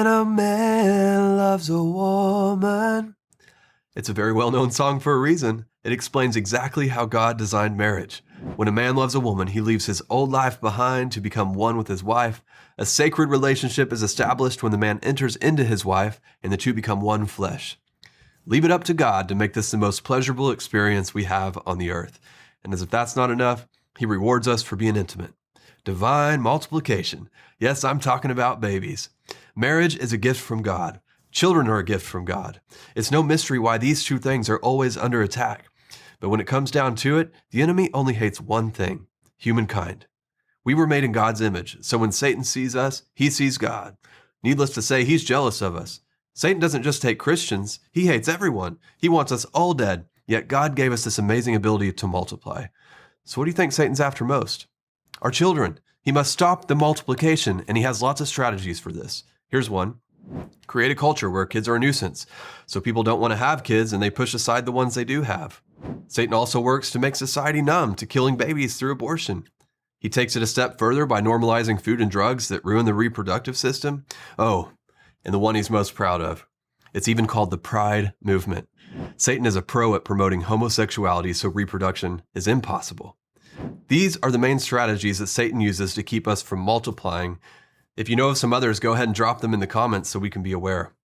When a man loves a woman. It's a very well-known song for a reason. It explains exactly how God designed marriage. When a man loves a woman, he leaves his old life behind to become one with his wife. A sacred relationship is established when the man enters into his wife, and the two become one flesh. Leave it up to God to make this the most pleasurable experience we have on the earth. And as if that's not enough, he rewards us for being intimate. Divine multiplication. Yes, I'm talking about babies. Marriage is a gift from God. Children are a gift from God. It's no mystery why these two things are always under attack. But when it comes down to it, the enemy only hates one thing: humankind. We were made in God's image, so when Satan sees us, he sees God. Needless to say, he's jealous of us. Satan doesn't just hate Christians, he hates everyone. He wants us all dead, yet God gave us this amazing ability to multiply. So what do you think Satan's after most? Our children. He must stop the multiplication, and he has lots of strategies for this. Here's one. Create a culture where kids are a nuisance, so people don't want to have kids and they push aside the ones they do have. Satan also works to make society numb to killing babies through abortion. He takes it a step further by normalizing food and drugs that ruin the reproductive system. Oh, and the one he's most proud of. It's even called the Pride movement. Satan is a pro at promoting homosexuality, so reproduction is impossible. These are the main strategies that Satan uses to keep us from multiplying. If you know of some others, go ahead and drop them in the comments so we can be aware.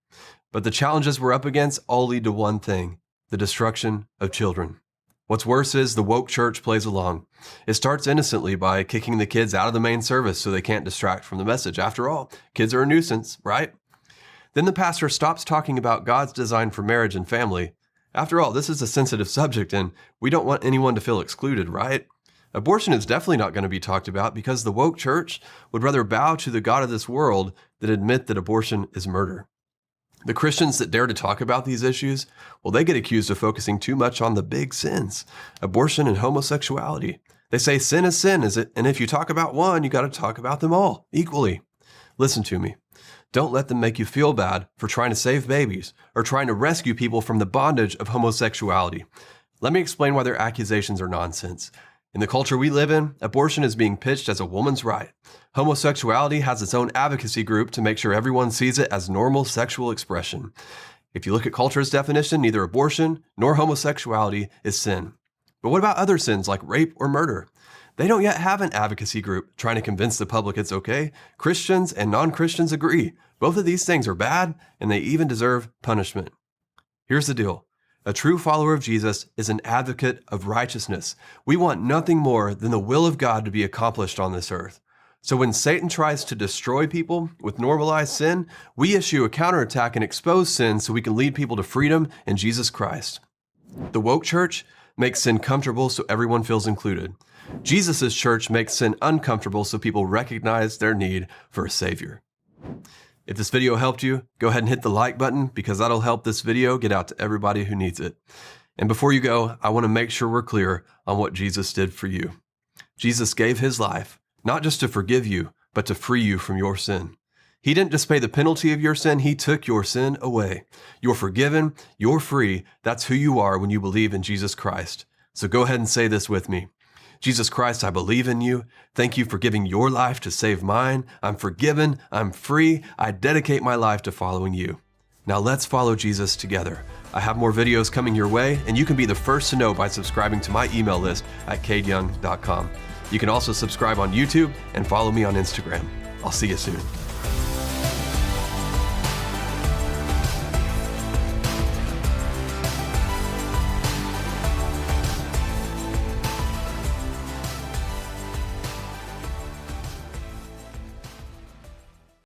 But the challenges we're up against all lead to one thing: the destruction of children. What's worse is the woke church plays along. It starts innocently by kicking the kids out of the main service so they can't distract from the message. After all, kids are a nuisance, right? Then the pastor stops talking about God's design for marriage and family. After all, this is a sensitive subject and we don't want anyone to feel excluded, right? Abortion is definitely not going to be talked about because the woke church would rather bow to the God of this world than admit that abortion is murder. The Christians that dare to talk about these issues, well, they get accused of focusing too much on the big sins: abortion and homosexuality. They say sin is sin, and if you talk about one, you got to talk about them all equally. Listen to me. Don't let them make you feel bad for trying to save babies or trying to rescue people from the bondage of homosexuality. Let me explain why their accusations are nonsense. In the culture we live in, abortion is being pitched as a woman's right. Homosexuality has its own advocacy group to make sure everyone sees it as normal sexual expression. If you look at culture's definition, neither abortion nor homosexuality is sin. But what about other sins like rape or murder? They don't yet have an advocacy group trying to convince the public it's okay. Christians and non-Christians agree. Both of these things are bad, and they even deserve punishment. Here's the deal. A true follower of Jesus is an advocate of righteousness. We want nothing more than the will of God to be accomplished on this earth. So when Satan tries to destroy people with normalized sin, we issue a counterattack and expose sin so we can lead people to freedom in Jesus Christ. The woke church makes sin comfortable so everyone feels included. Jesus' church makes sin uncomfortable so people recognize their need for a savior. If this video helped you, go ahead and hit the like button because that'll help this video get out to everybody who needs it. And before you go, I want to make sure we're clear on what Jesus did for you. Jesus gave his life, not just to forgive you, but to free you from your sin. He didn't just pay the penalty of your sin, he took your sin away. You're forgiven, you're free. That's who you are when you believe in Jesus Christ. So go ahead and say this with me. Jesus Christ, I believe in you. Thank you for giving your life to save mine. I'm forgiven. I'm free. I dedicate my life to following you. Now let's follow Jesus together. I have more videos coming your way, and you can be the first to know by subscribing to my email list at kadeyoung.com. You can also subscribe on YouTube and follow me on Instagram. I'll see you soon.